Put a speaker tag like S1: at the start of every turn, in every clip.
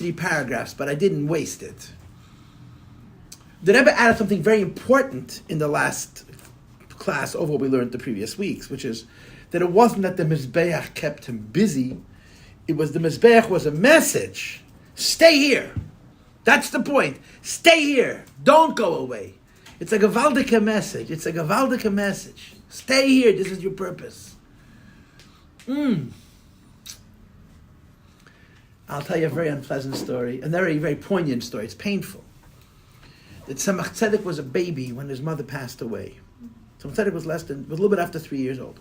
S1: 3 paragraphs, but I didn't waste it. The Rebbe added something very important in the last class over what we learned the previous weeks, which is that it wasn't that the Mizbeach kept him busy, it was the Mizbeach was a message. Stay here. That's the point. Stay here. Don't go away. It's a gewaldige message. It's a gewaldige message. Stay here. This is your purpose. I'll tell you a very unpleasant story, a very, very poignant story. It's painful. That Tzemach Tzedek was a baby when his mother passed away. Tzemach Tzedek was was a little bit after 3 years old.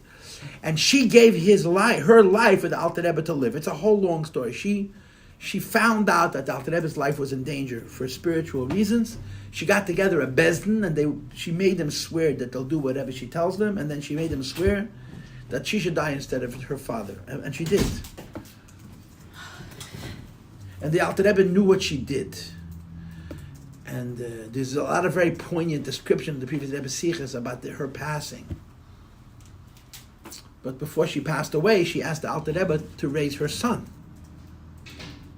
S1: And she gave her life for the Alter Rebbe to live. It's a whole long story. She found out that the Alter Rebbe's life was in danger for spiritual reasons. She got together a bezdin, and she made them swear that they'll do whatever she tells them, and then she made them swear that she should die instead of her father. And she did. And the Alter Rebbe knew what she did. And there's a lot of very poignant description of the previous Rebbe Sichas about her passing. But before she passed away, she asked the Alter Rebbe to raise her son,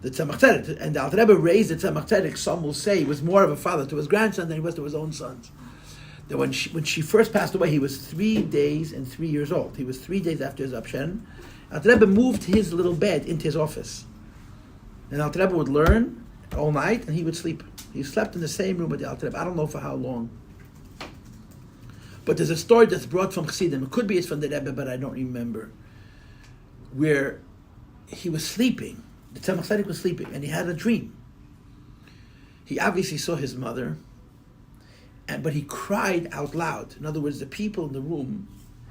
S1: the Tzemach Tzedek. And the Alter Rebbe raised the Tzemach Tzedek, some will say, he was more of a father to his grandson than he was to his own sons. That when she first passed away, he was 3 days and 3 years old. He was 3 days after his Abshen. Alter Rebbe moved his little bed into his office. And Alter Rebbe would learn all night, and he would sleep. He slept in the same room with the Alter Rebbe. I don't know for how long. But there's a story that's brought from Chassidim. It could be it's from the Rebbe, but I don't remember. Where he was sleeping. The Tzemach Tzedek was sleeping, and he had a dream. He obviously saw his mother, but he cried out loud. In other words, the people in the room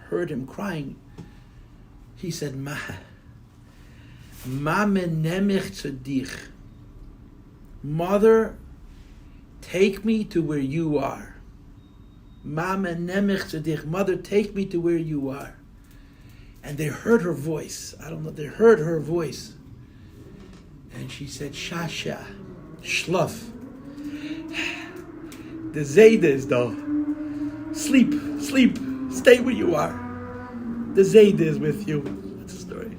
S1: heard him crying. He said, Ma menemich tzedich. Mother, take me to where you are. Mama nemich tzedich, mother, take me to where you are. And they heard her voice. I don't know, they heard her voice. And she said, Shasha, shluf. The Zayda is though. Sleep, stay where you are. The Zayda is with you. That's the story.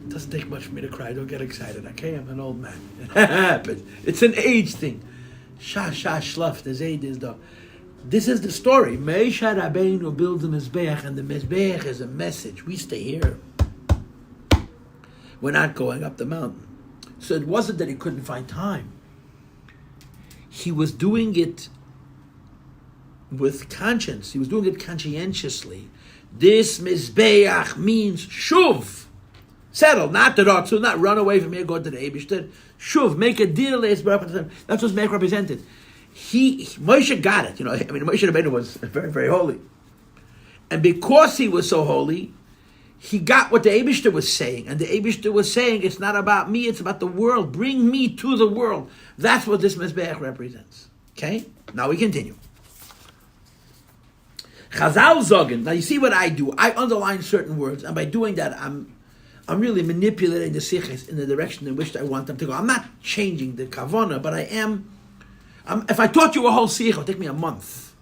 S1: It doesn't take much for me to cry. Don't get excited, okay? I'm an old man. It happens. It's an age thing. Shasha, shluf, the Zayda is though. This is the story. Meisha Rabbeinu builds a Mizbeach, and the Mizbeach is a message. We stay here. We're not going up the mountain. So it wasn't that he couldn't find time. He was doing it with conscience. He was doing it conscientiously. This Mizbeach means shuv. Settle, not the Ratzu, not run away from here, go to the Eibishter. Shuv, make a deal. That's what Mizbeach represented. Moshe got it, Moshe Rabbeinu was very, very holy. And because he was so holy, he got what the Eibishter was saying. And the Eibishter was saying, it's not about me, it's about the world. Bring me to the world. That's what this Mizbeach represents. Okay? Now we continue. Chazal Zogen. Now you see what I do. I underline certain words, and by doing that, I'm really manipulating the siches in the direction in which I want them to go. I'm not changing the kavana, but I am. If I taught you a whole sikh, it would take me a month.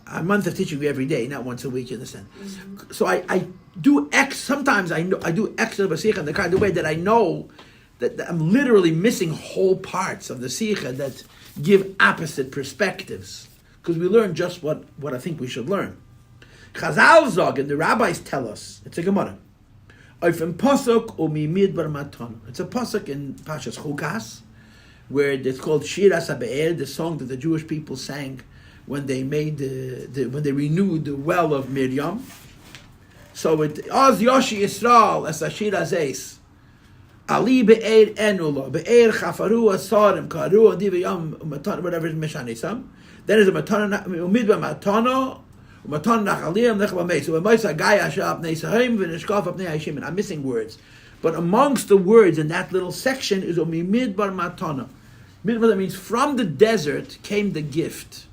S1: A month of teaching you every day, not once a week, you understand? Mm-hmm. So I do sometimes I do extra of a sikh in the kind of way that I know that I'm literally missing whole parts of the sikh that give opposite perspectives. Because we learn just what I think we should learn. Chazal Zog, and the rabbis tell us, it's a Gemara. It's a pasuk in Pashas Chukas, where it's called Shir HaBe'er, the song that the Jewish people sang when they made when they renewed the well of Miriam. So it Oz Yoshi Yisrael as Ashir Azeis. Ali Be'er Enula, Be'er Chafaru Asarim, Karu Adivayam Matan, whatever is Meshanisam. Then is a Matana Umidba Matano, Matan Nachaliam Nechamay. So when Moisa Gaya Shab Neisahim, Vinishkaf of Neishim, I'm missing words. But amongst the words in that little section is Umidbar Matana. Midbar means from the desert came the gift.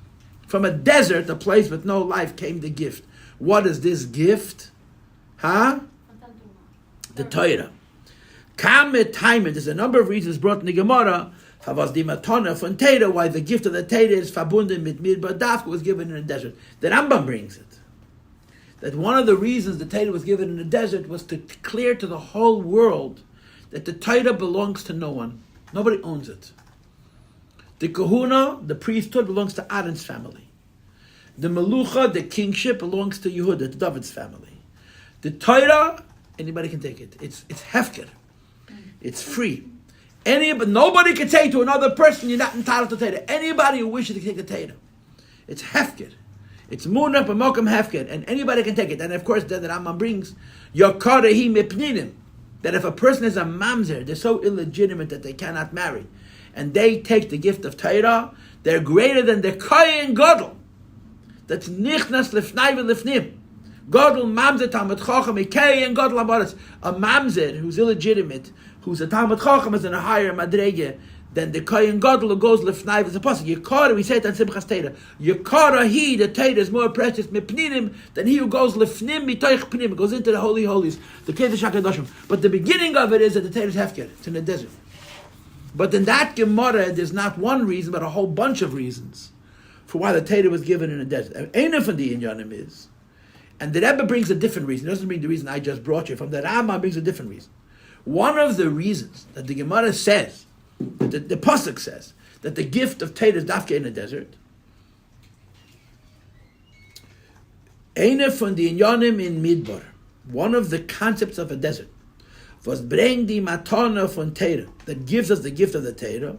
S1: From a desert, a place with no life, came the gift. What is this gift? The Torah. There's a number of reasons brought in the Gemara why the gift of the Torah is verbunden mit Midbar Dafka was given in the desert. The Rambam brings it. That one of the reasons the Torah was given in the desert was to clear to the whole world that the Torah belongs to no one. Nobody owns it. The kahuna, the priesthood, belongs to Aaron's family. The melucha, the kingship, belongs to Yehuda, to David's family. The Torah, anybody can take it. It's hefker. It's free. But nobody can say to another person, you're not entitled to Torah. Anybody who wishes to take the Torah. It's hefker. It's munah b'mokum hefker, and anybody can take it. And of course, then the Rambam brings yokarehi mipninim, that if a person is a mamzer, they're so illegitimate that they cannot marry, and they take the gift of Torah, they're greater than the kohen gadol. That's nichnas lifnai v'lifnim. Gadol mamzer talmid chacham kohen gadol abaris. A mamzer who's illegitimate, who's a talmid chacham, is in a higher madrege than the kohen gadol who goes lifnai as a pasuk. Yekara, we say it on Simchas Torah. Yekara, he, the Torah is more precious mipninim than he who goes lifnim mitoich pnim, goes into the holy holies, the kedesh hakadoshim. But the beginning of it is that the Torah is hefker. It's in the desert. But in that Gemara, there's not one reason, but a whole bunch of reasons for why the Torah was given in the desert. Einer von the Inyanim is, and the Rebbe brings a different reason. It doesn't bring the reason I just brought you from. The Rambam brings a different reason. One of the reasons that the Gemara says, the pasuk says, that the gift of Torah is dafke in the desert. Einer von the Inyanim in Midbar. One of the concepts of a desert was bring the matana von Torah, that gives us the gift of the Torah,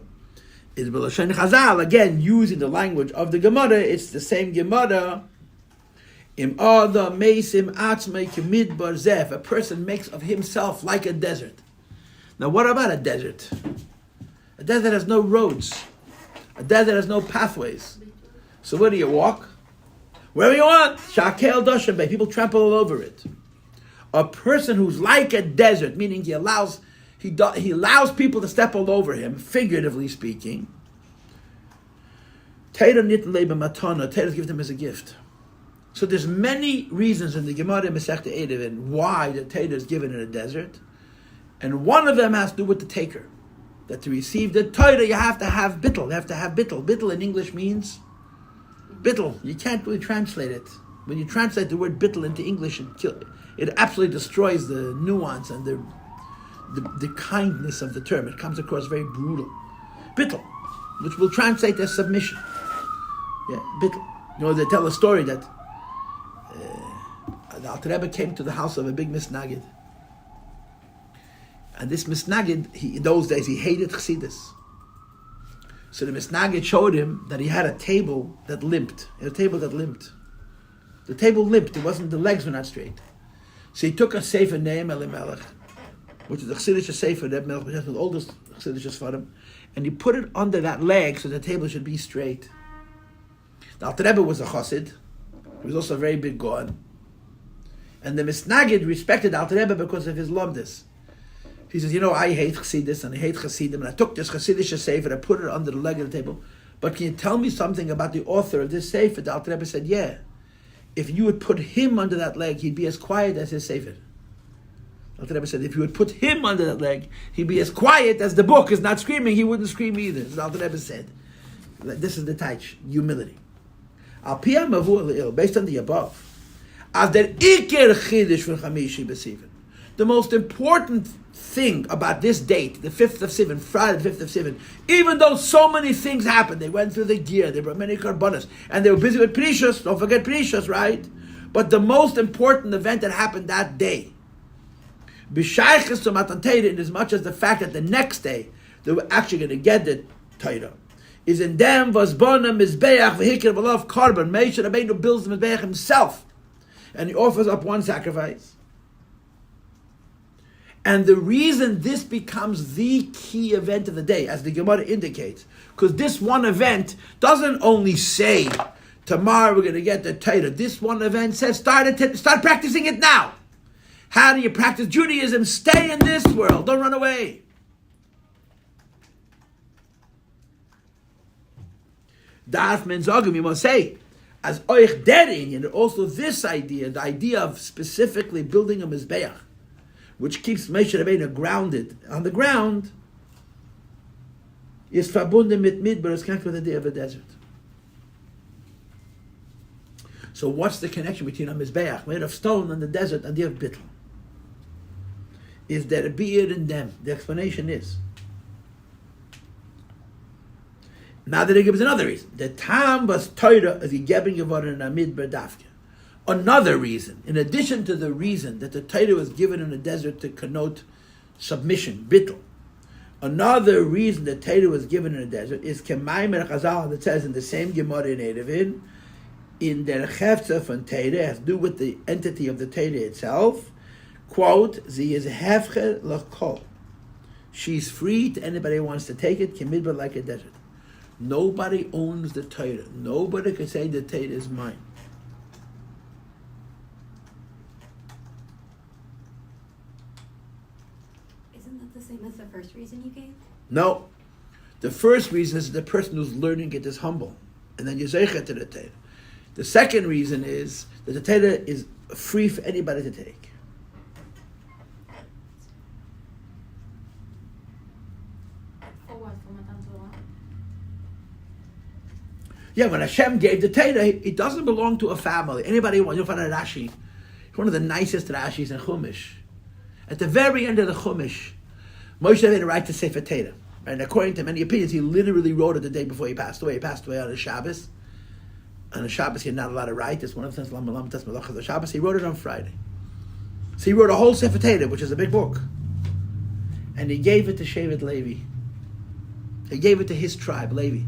S1: is b'lashon Chazal, again using the language of the Gemara. It's the same Gemara. Im adam meisim atzmei k'midbar zeh. A person makes of himself like a desert. Now, what about a desert? A desert has no roads. A desert has no pathways. So where do you walk? Wherever you want. Shakel doshem bay. People trample all over it. A person who's like a desert, meaning he allows people to step all over him, figuratively speaking. Torah nitn lei b'matana. Torah is given him as a gift. So there's many reasons in the Gemara Masechta Eruvin why the Torah is given in a desert, and one of them has to do with the taker. That to receive the Torah, you have to have bittul. You have to have bittul. Bittul in English means bittul. You can't really translate it. When you translate the word bittul into English, it absolutely destroys the nuance and the kindness of the term. It comes across very brutal. Bittul, which will translate as submission. Yeah, bittul. You know, they tell a story that the Alter Rebbe came to the house of a big misnagid. And this misnagid, in those days, he hated Chassidus. So the misnagid showed him that he had a table that limped. The table limped. The legs were not straight. So he took a sefer named Elimelech, which is the Chassidish sefer, which is the oldest Chassidish Sfarim, and he put it under that leg so the table should be straight. The Alter Rebbe was a Chassid. He was also a very big God. And the misnagid respected Alter Rebbe because of his lumdus. He says, I hate Chassidus and I hate Chassidim, and I took this Chassidish sefer and I put it under the leg of the table. But can you tell me something about the author of this sefer? The Alter Rebbe said, yeah. If you would put him under that leg, he'd be as quiet as his sefer. The Alter Rebbe said, if you would put him under that leg, he'd be as quiet as the book is not screaming. He wouldn't scream either. So the Alter Rebbe said, this is the taich, humility. Al piyah mavu el, based on the above, as der iker chidish von chamishi b'sivan. The most important thing about this date, the 5th of Sivan, Friday the 5th of Sivan, even though so many things happened, they went through the gear, there were many karbonas, and they were busy with Precious, don't forget Precious, right? But the most important event that happened that day, b'shayches to Matan Torah, in as much as the fact that the next day, they were actually going to get the Torah, is in them was bona mizbeach v'hikir v'lov karban. Moshe Rabbeinu builds the mizbeach himself, and he offers up one sacrifice. And the reason this becomes the key event of the day, as the Gemara indicates, because this one event doesn't only say, tomorrow we're going to get the Torah. This one event says, start practicing it now. How do you practice Judaism? Stay in this world. Don't run away. Darf men sagen, we must say, as euch der Inyan, and also this idea, the idea of specifically building a Mizbeach, which keeps Moshe Rabbeinu grounded on the ground, is verbunden mit Midbar, is connected with the day of a desert. So what's the connection between a Mizbeach made of stone and the desert and the of Bittul? is that a beard in them. The explanation is. Now that he gives another reason. The time was Torah as he giving geworden in Amid Berdafke. Another reason, in addition to the reason that the Torah was given in the desert to connote submission, bittul. Another reason that Torah was given in the desert is Kemaimer Chazal that says in the same Gemara in Erevin, in der Hefza von Torah, has to do with the entity of the Torah itself. Quote, "Sie is hefche l'kol." She's free to anybody who wants to take it, Kemidbar like a desert. Nobody owns the Torah. Nobody can say the Torah is mine.
S2: Isn't that the same as the first reason you gave?
S1: No. The first reason is the person who's learning it is humble. And then you zeichet to the Torah. The second reason is that the Torah is free for anybody to take.
S2: For what? For Matan Torah?
S1: Yeah, when Hashem gave the Torah, it doesn't belong to a family. Anybody wants, you'll find a Rashi. One of the nicest Rashis in Chumash. At the very end of the Chumash, Moshe had a right to Sefer Torah. And according to many opinions, he literally wrote it the day before he passed away. He passed away on a Shabbos. On a Shabbos, he had not allowed to write. It's one of the things, the Shabbos. He wrote it on Friday. So he wrote a whole Sefer Torah, which is a big book. And he gave it to Shevet Levi. He gave it to his tribe, Levi.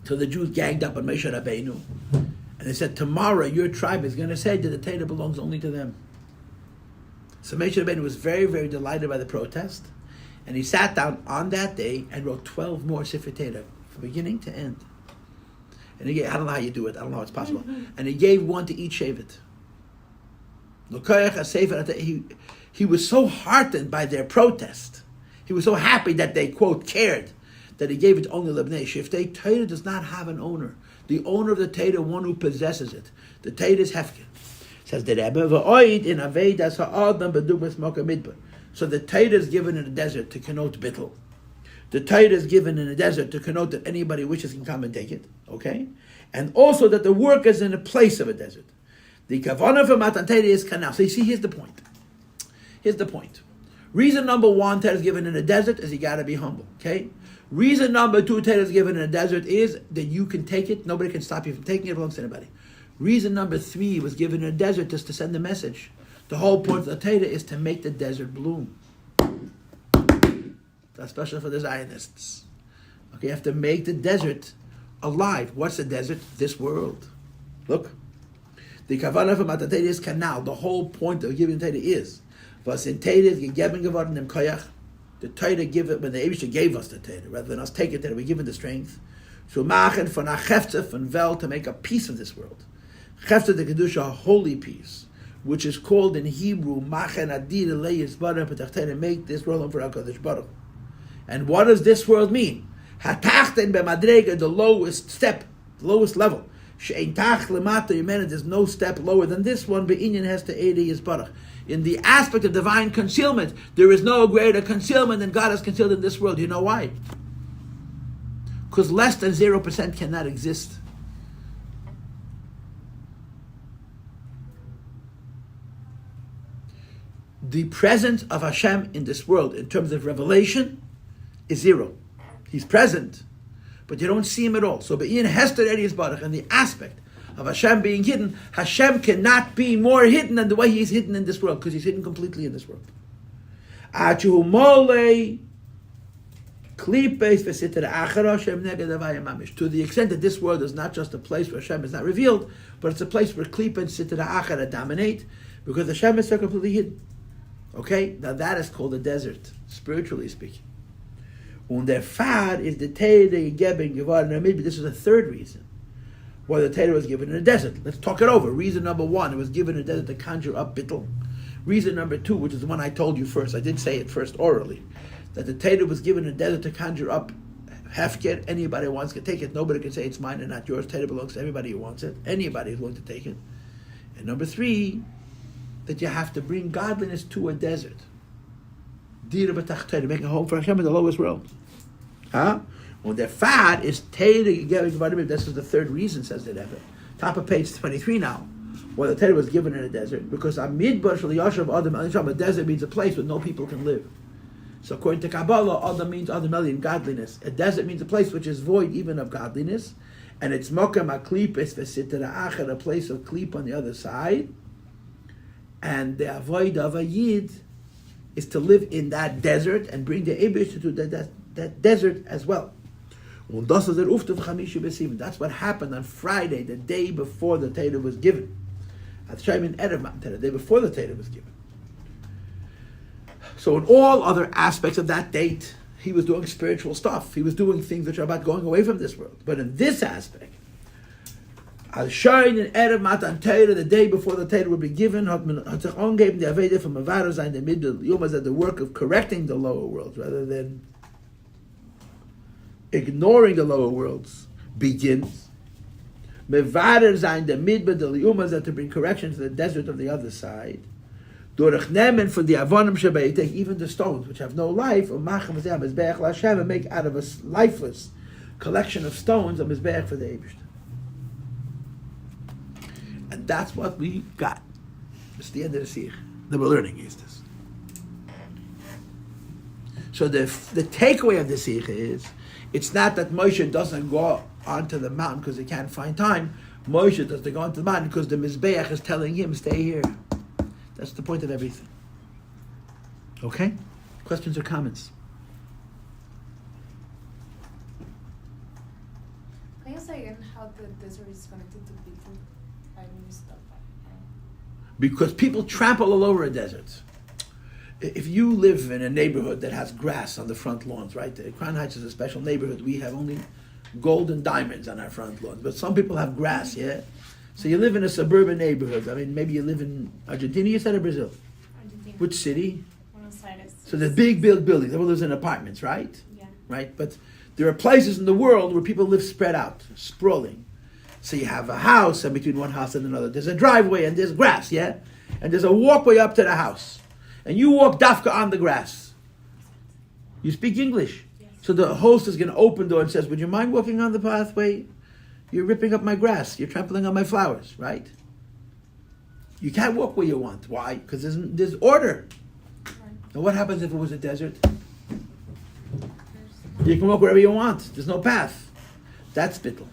S1: So the Jews ganged up on Moshe Rabbeinu. And they said, tomorrow your tribe is going to say that the Torah belongs only to them. So Moshe Rabbeinu was very, very delighted by the protest. And he sat down on that day and wrote 12 more Sefer Torah, from beginning to end. And he gave, I don't know how you do it. I don't know how it's possible. And he gave one to each Shevet. He was so heartened by their protest. He was so happy that they, quote, cared, that he gave it only to Lebnei Shiftei. Torah does not have an owner. The owner of the Torah, one who possesses it. The Torah is Hefker. Says the Rebbe, V'oid in Aveidas ha'adam b'dumas moka midbar. So the Torah is given in the desert to connote bittul. The Torah is given in the desert to connote that anybody wishes can come and take it. Okay? And also that the work is in a place of a desert. The kavanah for Matan Torah is canal. So you see, here's the point. Here's the point. Reason number one, Torah is given in the desert, is you got to be humble. Okay? Reason number two, Torah is given in the desert, is that you can take it. Nobody can stop you from taking it. It belongs to anybody. Reason number three was given in the desert just to send a message. The whole point of the Torah is to make the desert bloom. That's special for the Zionists. Okay, you have to make the desert alive. What's the desert? This world. Look. The kavanah for Matan Torah is canal. The whole point of giving Torah is was in Torah is gegeben geworden dem koyach. The Torah give it when the Eibusher gave us the Torah, rather than us take it there, we give it the strength. So machen von a chefze von Welt to make a piece of this world. Chefze the kedusha, a holy piece, which is called in Hebrew machen adir leyes bara petach make this world for HaKadosh Baruch. And what does this world mean? Hatachten bemadrega, the lowest step, the lowest level. She'ein tach lemata yimena, there's no step lower than this one. Be'inyan has to Eidi Yisbarach. In the aspect of divine concealment, there is no greater concealment than God has concealed in this world. You know why? Because less than 0% cannot exist. The presence of Hashem in this world, in terms of revelation, is zero. He's present, but you don't see him at all. So, be'in hester Eidi Yisbarach, in the aspect of Hashem being hidden, Hashem cannot be more hidden than the way He is hidden in this world, because He's hidden completely in this world. To the extent that this world is not just a place where Hashem is not revealed, but it's a place where Klipa and Sitra Achara dominate, because Hashem is so completely hidden. Okay? Now that is called a desert, spiritually speaking. Und der Fad is the Torah gegeben geworden. Maybe this is a third reason why the Torah was given in the desert. Let's talk it over. Reason number one, it was given in the desert to conjure up bittul. Reason number two, which is the one I told you first, I did say it first orally, that the Torah was given in the desert to conjure up hefker. Anybody who wants to take it. Nobody can say it's mine and not yours. Torah belongs to everybody who wants it. Anybody who's willing to take it. And number three, that you have to bring godliness to a desert. Dira b'tach Torah, make a home for Hashem in the lowest realm. Huh? When the fad is Torah, this is the third reason, says the Rebbe. Top of page 23 now. Well, the Torah was given in a desert because a midbar shel yashav adam el neshama. A desert means a place where no people can live. So according to Kabbalah, Adam means Adam in godliness. A desert means a place which is void even of godliness, and it's Mokam HaKlip, it's Vesitera Acher, a place of Klip on the other side. And the avoid of a Yid is to live in that desert and bring the Eibush to that desert as well. And that's what happened on Friday, the day before the Torah was given. The day before the Torah was given. So in all other aspects of that date, he was doing spiritual stuff. He was doing things which are about going away from this world. But in this aspect, Al Shain and Erev Matan Torah, the day before the Torah would be given, Machon gave him the Aveda from Avarazah in the middle, Yom that the work of correcting the lower worlds rather than ignoring the lower worlds begins. Mevarer zayin the midbar the Yom that to bring correction to the desert of the other side. Dorech nemen for the avonim shebei, take even the stones which have no life, or Machon mizbeach l'Hashem, and make out of a lifeless collection of stones a mizbeach for the Eibush. And that's what we got. It's the end of the Sikh. That we're learning is this. So the takeaway of the Sikh is, it's not that Moshe doesn't go onto the mountain because he can't find time. Moshe doesn't go onto the mountain because the Mizbeach is telling him, stay here. That's the point of everything. Okay? Questions or comments?
S3: Can you say again how the desert is connected to people? I missed that part.
S1: Because people trample all over a desert. If you live in a neighborhood that has grass on the front lawns, right? Crown Heights is a special neighborhood. We have only gold and diamonds on our front lawns. But some people have grass, yeah? So you live in a suburban neighborhood. I mean, maybe you live in Argentina, you said, or Brazil?
S3: Argentina.
S1: Which city?
S3: Buenos Aires.
S1: So there's big buildings. Everyone lives in apartments, right?
S3: Yeah.
S1: Right? But there are places in the world where people live spread out, sprawling. So you have a house, and between one house and another, there's a driveway and there's grass, yeah? And there's a walkway up to the house. And you walk dafka on the grass. You speak English.
S3: Yes.
S1: So the host is going to open the door and says, would you mind walking on the pathway? You're ripping up my grass. You're trampling on my flowers, right? You can't walk where you want. Why? Because there's order.
S3: Right.
S1: Now what happens if it was a desert? You can walk wherever you want. There's no path. That's bittul.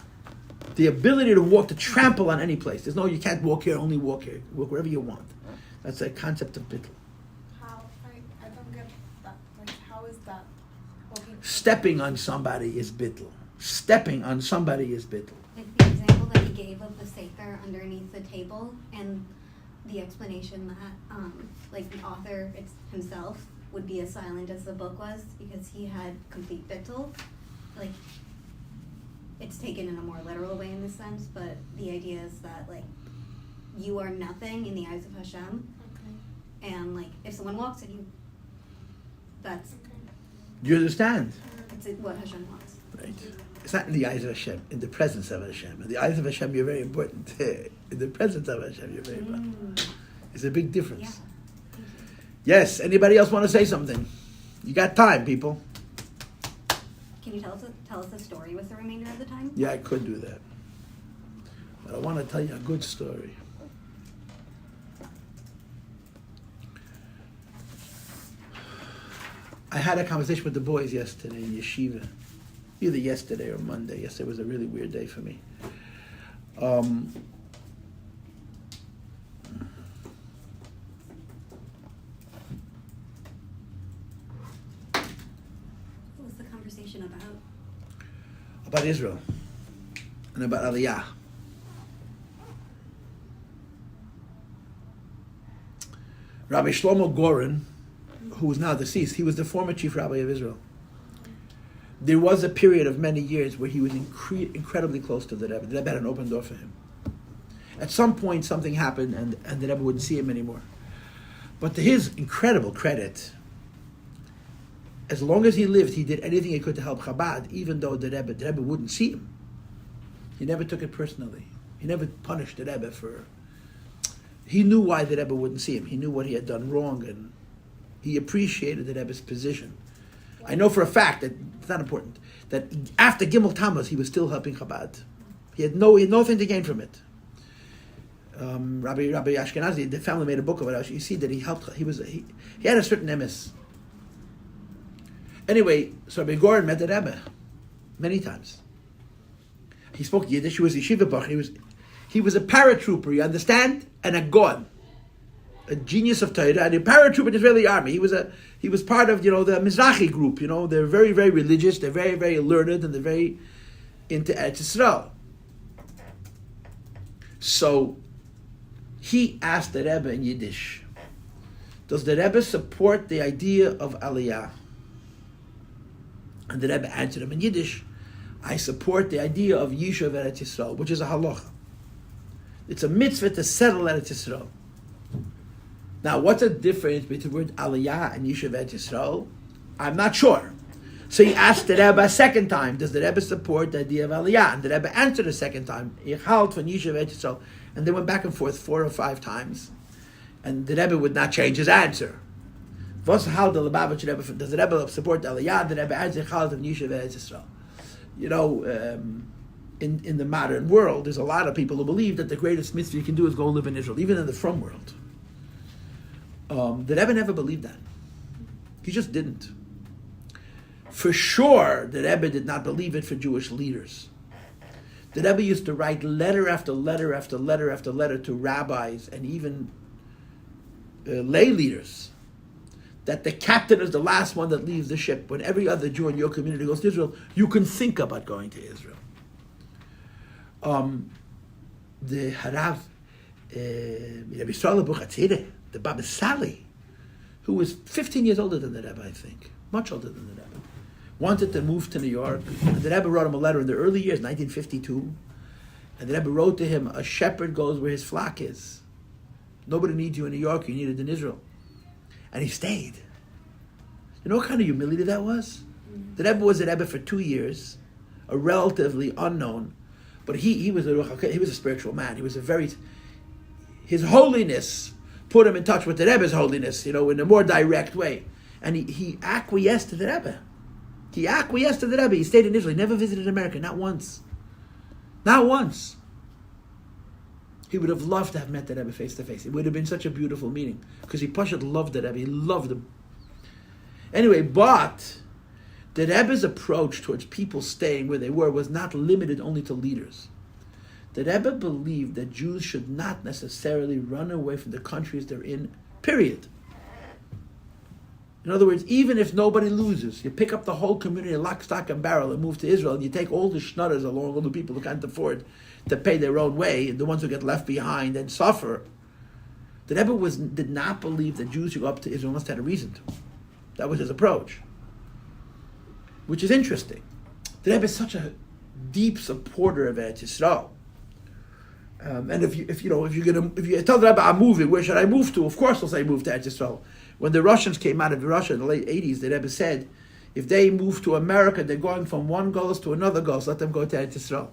S1: The ability to walk, to trample on any place. There's no, you can't walk here, only walk here. Walk wherever you want. That's the concept of bittul.
S3: How? I don't get that. Like, how is that? Walking?
S1: Stepping on somebody is bittul. Stepping on somebody is bittul.
S2: Like the example that he gave of the sefer underneath the table, and the explanation that, like the author himself would be as silent as the book was because he had complete bittul. Like, it's taken in a more literal way in this sense, but the idea is that, like, you are nothing in the eyes of Hashem,
S3: Okay.
S2: and, like, if someone walks at you, that's
S3: Okay.
S1: Do you understand?
S2: it's what Hashem wants.
S1: Right. It's not in the eyes of Hashem, in the presence of Hashem. In the eyes of Hashem, you're very important. In the presence of Hashem, you're very important. It's a big difference.
S2: Yeah. Thank you.
S1: Yes, anybody else want to say something? You got time, people.
S2: Can you tell us the story with the remainder of the time?
S1: Yeah, I could do that. But I want to tell you a good story. I had a conversation with the boys yesterday in yeshiva. Either yesterday or Monday. Yesterday was a really weird day for me.
S2: What was the conversation about?
S1: About Israel and about Aliyah. Rabbi Shlomo Goren, who is now deceased, he was the former chief rabbi of Israel. There was a period of many years where he was incredibly close to the Rebbe. The Rebbe had an open door for him. At some point, something happened, and the Rebbe wouldn't see him anymore. But to his incredible credit, as long as he lived, he did anything he could to help Chabad, even though the Rebbe wouldn't see him. He never took it personally. He never punished the Rebbe for... He knew why the Rebbe wouldn't see him. He knew what he had done wrong, and he appreciated the Rebbe's position. I know for a fact that, it's not important, that after Gimel Tammuz, he was still helping Chabad. He had nothing to gain from it. Rabbi Ashkenazi, the family made a book about it. You see that he helped. He had a certain emes. Anyway, so Rabbi Goren met the Rebbe many times. He spoke Yiddish. He was yeshiva bach. He was a paratrooper. You understand? And a god, a genius of Torah, and a paratrooper in the Israeli army. He was part of the Mizrahi group. They're very, very religious. They're very, very learned, and they're very into Eretz Yisrael. So he asked the Rebbe in Yiddish, does the Rebbe support the idea of Aliyah? And the Rebbe answered him in Yiddish, I support the idea of Yishuv Eretz Yisrael, which is a halacha. It's a mitzvah to settle Eretz Yisrael. Now, what's the difference between the word Aliyah and Yishuv Eretz Yisrael? I'm not sure. So he asked the Rebbe a second time, does the Rebbe support the idea of Aliyah? And the Rebbe answered a second time, Ich halt von Yishuv Eretz Yisrael. And they went back and forth 4 or 5 times. And the Rebbe would not change his answer. Does the Rebbe support the Aliyah? The Rebbe answered, Ich halt von Yishuv Eretz Yisrael. In the modern world, there's a lot of people who believe that the greatest mitzvah you can do is go live in Israel, even in the frum world. The Rebbe never believed that. He just didn't. For sure, the Rebbe did not believe it for Jewish leaders. The Rebbe used to write letter after letter after letter after letter to rabbis and even lay leaders that the captain is the last one that leaves the ship. When every other Jew in your community goes to Israel, you can think about going to Israel. The Harav, Rabbi Yisrael Buchatzire, the Baba Sali, who was 15 years older than the Rebbe, I think, much older than the Rebbe, wanted to move to New York. And the Rebbe wrote him a letter in the early years, 1952. And the Rebbe wrote to him, a shepherd goes where his flock is. Nobody needs you in New York, you need it in Israel. And he stayed. You know what kind of humility that was? The Rebbe was a Rebbe for 2 years, a relatively unknown, but he was a spiritual man. He was his holiness put him in touch with the Rebbe's holiness, in a more direct way. And he acquiesced to the Rebbe. He acquiesced to the Rebbe. He stayed in Israel. He never visited America, not once. Not once. He would have loved to have met the Rebbe face to face. It would have been such a beautiful meeting because he Pashat loved the Rebbe. He loved him. Anyway, but the Rebbe's approach towards people staying where they were was not limited only to leaders. The Rebbe believed that Jews should not necessarily run away from the countries they're in, period. In other words, even if nobody loses, you pick up the whole community lock, stock, and barrel and move to Israel, and you take all the schnutters along, all the people who can't afford to pay their own way, and the ones who get left behind and suffer. The Rebbe did not believe that Jews should go up to Israel unless they had a reason to. That was his approach, which is interesting. The Rebbe is such a deep supporter of Eretz Yisrael. And if you tell the Rebbe, I'm moving, where should I move to? Of course he'll say move to Eretz Yisrael. When the Russians came out of Russia in the late 80s, the Rebbe said, if they move to America, they're going from one golus to another golus, let them go to Eretz Yisrael.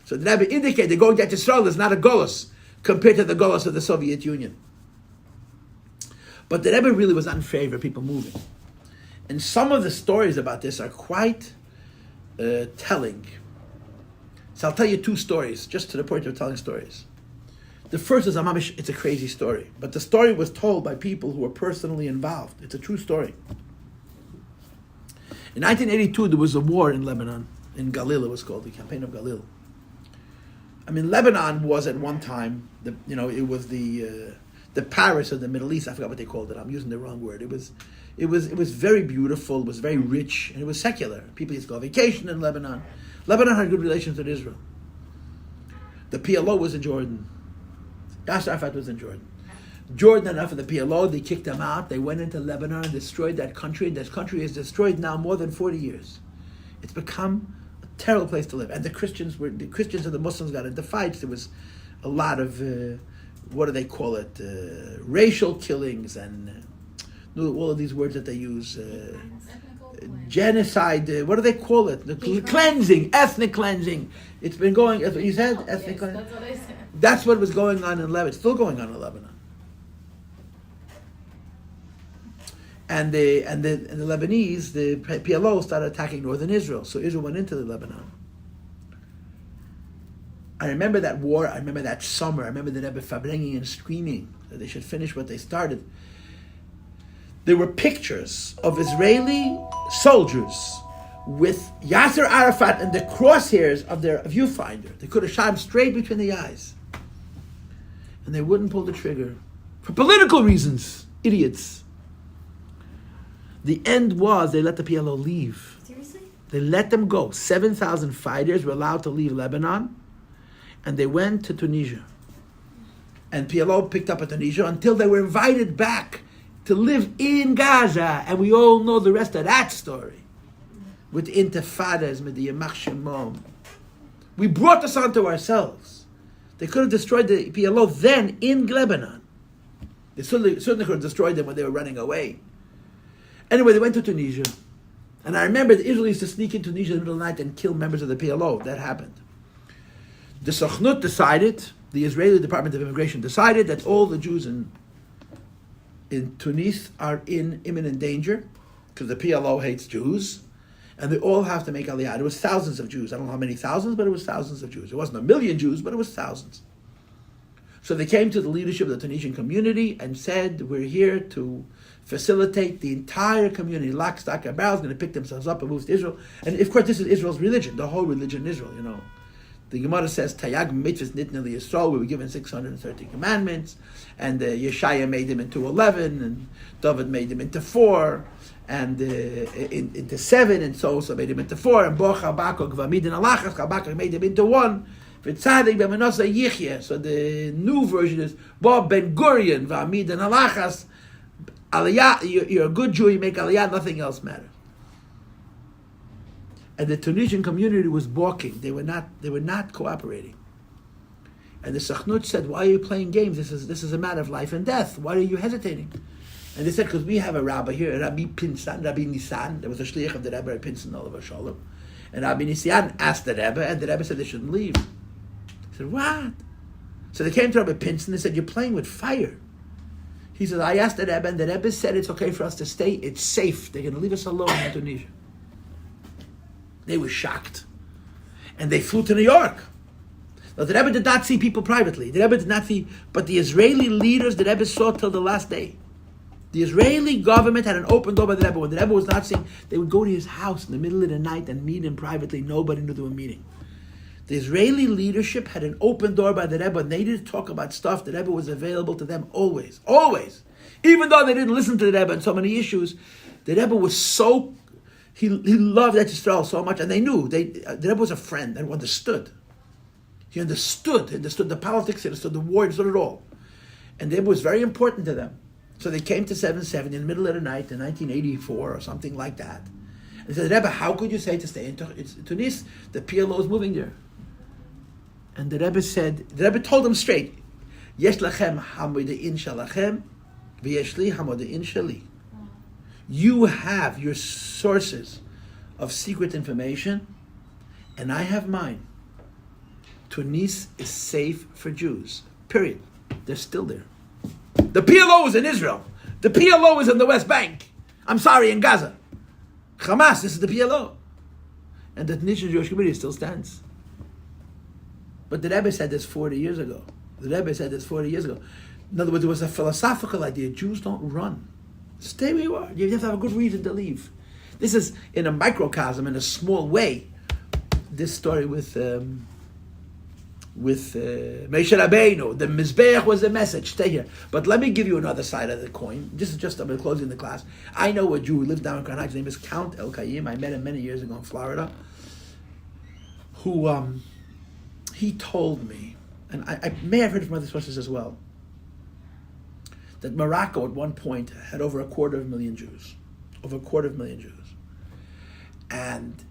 S1: So the Rebbe indicated going to Eretz Yisrael is not a golus compared to the golus of the Soviet Union. But the Rebbe really was not in favor of people moving. And some of the stories about this are quite telling. So I'll tell you 2 stories, just to the point of telling stories. The first is it's a crazy story, but the story was told by people who were personally involved. It's a true story. In 1982, there was a war in Lebanon, in Galil it was called, the campaign of Galil. Lebanon was at one time, it was the Paris of the Middle East. I forgot what they called it. I'm using the wrong word. It was very beautiful. It was very rich, and it was secular. People used to go on vacation in Lebanon. Lebanon had good relations with Israel. The PLO was in Jordan. Yasser Arafat was in Jordan. Jordan had enough of the PLO. They kicked them out. They went into Lebanon and destroyed that country. And that country is destroyed now more than 40 years. It's become a terrible place to live. And the Christians and the Muslims got into fights. There was a lot of racial killings and all of these words that they use. Genocide, what do they call it? Cleansing, ethnic cleansing. It's been going, as you said, ethnic cleansing.
S3: That's what I said.
S1: That's what was going on in Lebanon. It's still going on in Lebanon. And the Lebanese, the PLO started attacking northern Israel. So Israel went into the Lebanon. I remember that war. I remember that summer. I remember the Rebbe fabringing and screaming that they should finish what they started. There were pictures of Israeli soldiers with Yasser Arafat in the crosshairs of their viewfinder. They could have shot him straight between the eyes. And they wouldn't pull the trigger. For political reasons. Idiots. The end was they let the PLO leave.
S2: Seriously?
S1: They let them go. 7,000 fighters were allowed to leave Lebanon. And they went to Tunisia. And PLO picked up at Tunisia until they were invited back to live in Gaza. And we all know the rest of that story. With intifadas, with the Machon. We brought this onto ourselves. They could have destroyed the PLO then in Lebanon. They certainly could have destroyed them when they were running away. Anyway, they went to Tunisia. And I remember the Israelis used to sneak into Tunisia in the middle of the night and kill members of the PLO. That happened. The Sochnut decided, the Israeli Department of Immigration decided that all the Jews in Tunis are in imminent danger because the PLO hates Jews. And they all have to make aliyah. It was thousands of Jews. I don't know how many thousands, but it was thousands of Jews. It wasn't a million Jews, but it was thousands. So they came to the leadership of the Tunisian community and said, we're here to facilitate the entire community. Lock, stock, and barrel is going to pick themselves up and move to Israel. And of course, this is Israel's religion, the whole religion in Israel, you know. The Gemara says, Tayag mitzvahs nitna liyisrael, we were given 613 commandments, and Yeshaya made them into 11, and David made them into 4, and into 7, and so made them into 4, and Bo Chabakok v'amidin alachas, Chabakok made them into 1, v'tzadik b'menasa yichye. So the new version is Bo Ben Gurion v'amidin alachas, aliyah, you're a good Jew, you make aliyah, nothing else matters. And the Tunisian community was balking. They were not cooperating. And the Sochnut said, why are you playing games? This is a matter of life and death. Why are you hesitating? And they said, because we have a rabbi here, Rabbi Pinsan, Rabbi Nisan. There was a shliach of the Rebbe, Rabbi Pinsan, Oliver Shalom. And Rabbi Nisan asked the Rebbe, and the Rebbe said they shouldn't leave. He said, what? So they came to Rabbi Pinsan and said, you're playing with fire. He said, I asked the Rebbe, and the Rebbe said it's okay for us to stay. It's safe. They're going to leave us alone in Tunisia. They were shocked. And they flew to New York. Now, the Rebbe did not see people privately. The Rebbe did not see, but the Israeli leaders, the Rebbe saw till the last day. The Israeli government had an open door by the Rebbe. When the Rebbe was not seeing, they would go to his house in the middle of the night and meet him privately. Nobody knew they were meeting. The Israeli leadership had an open door by the Rebbe, and they didn't talk about stuff. The Rebbe was available to them always. Always. Even though they didn't listen to the Rebbe on so many issues, the Rebbe was so... He loved Eretz Yisrael so much, and they knew. The Rebbe was a friend and understood. He understood the politics, he understood the war, he understood it all. And the Rebbe was very important to them. So they came to 770 in the middle of the night in 1984 or something like that. And said, Rebbe, how could you say to stay in Tunis? The PLO is moving there. And the Rebbe told them straight, Yesh lachem hamodein shalachem, v'yesh li hamodein shali. You have your sources of secret information, and I have mine. Tunis is safe for Jews. Period. They're still there. The PLO is in Israel. The PLO is in the West Bank. I'm sorry, in Gaza. Hamas, this is the PLO. And the Tunisian Jewish community still stands. But the Rebbe said this 40 years ago. In other words, there was a philosophical idea. Jews don't run. Stay where you are. You have to have a good reason to leave. This is in a microcosm, in a small way. This story with Moshe Rabbeinu, the Mizbeach was the message. Stay here. But let me give you another side of the coin. This is just, I'm closing the class. I know a Jew who lives down in Crown Heights. His name is Count El Kayim. I met him many years ago in Florida. Who he told me, and I may have heard it from other sources as well, that Morocco at one point had over 250,000 Jews. Over 250,000 Jews. And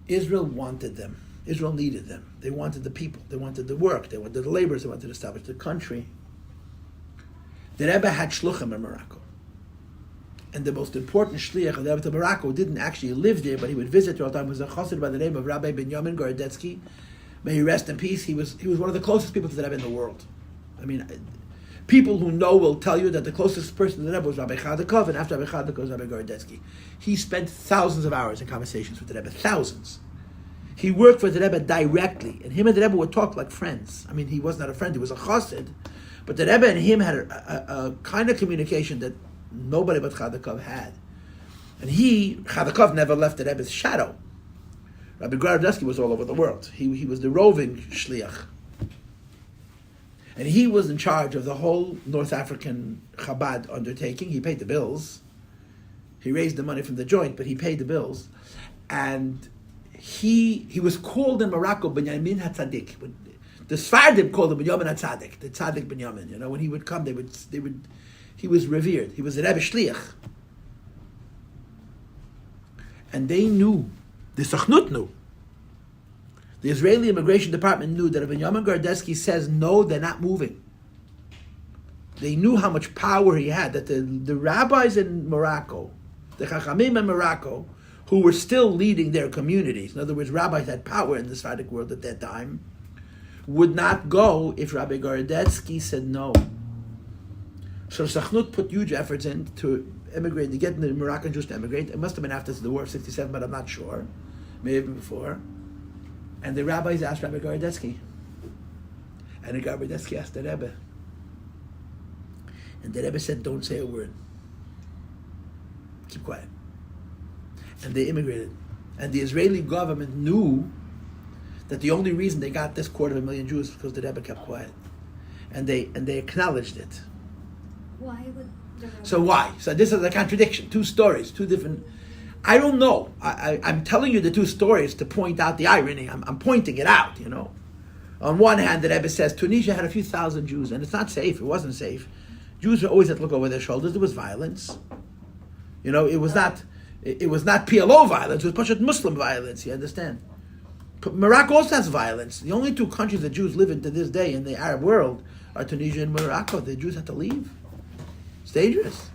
S1: Israel wanted them. Israel needed them. They wanted the people. They wanted the work. They wanted the laborers. They wanted to establish the country. The Rebbe had shluchim in Morocco. And the most important shliach of the Rebbe to Morocco didn't actually live there, but he would visit all the time. He was a chassid by the name of Rabbi Binyamin Gorodetsky. May he rest in peace. He was one of the closest people to the Rebbe in the world. I mean, people who know will tell you that the closest person to the Rebbe was Rabbi Chadakov, and after Rabbi Chadakov was Rabbi Gorodetsky. He spent thousands of hours in conversations with the Rebbe. Thousands. He worked for the Rebbe directly, and him and the Rebbe would talk like friends. I mean, he was not a friend; he was a chassid, but the Rebbe and him had a kind of communication that nobody but Chadakov had. And Chadakov never left the Rebbe's shadow. Rabbi Gordetsky was all over the world. He was the roving shliach. And he was in charge of the whole North African Chabad undertaking. He paid the bills. He raised the money from the joint, but he paid the bills. And he was called in Morocco Binyamin HaTzadik. The Sfardim called him Binyamin HaTzadik, the Tzadik Binyamin. You know, when he would come, he was revered. He was the Rebbe Shliach. And they knew, the Sochnut knew, the Israeli Immigration Department knew that if Binyamin Gordetsky says no, they're not moving. They knew how much power he had, that the rabbis in Morocco, the Chachamim in Morocco, who were still leading their communities, in other words, rabbis had power in the Sephardic world at that time, would not go if Rabbi Gordetsky said no. So Sachnut put huge efforts in to immigrate, to get the Moroccan Jews to immigrate. It must have been after the war of 67, but I'm not sure. Maybe even before. And the rabbis asked Rabbi Gordetsky. And the Rabbi Gordetsky asked the Rebbe. And the Rebbe said, don't say a word. Keep quiet. And they immigrated. And the Israeli government knew that the only reason they got this 250,000 Jews was because the Rebbe kept quiet. And they acknowledged it.
S2: Why would the
S1: So why? So this is a contradiction. Two stories, two different... I don't know. I'm telling you the two stories to point out the irony. I'm pointing it out, you know. On one hand, the Rebbe says, Tunisia had a few thousand Jews, and it's not safe. It wasn't safe. Jews were always had to look over their shoulders. There was violence. You know, it was not PLO violence. It was Pashat Muslim violence, you understand? But Morocco also has violence. The only two countries that Jews live in to this day in the Arab world are Tunisia and Morocco. The Jews had to leave. It's dangerous.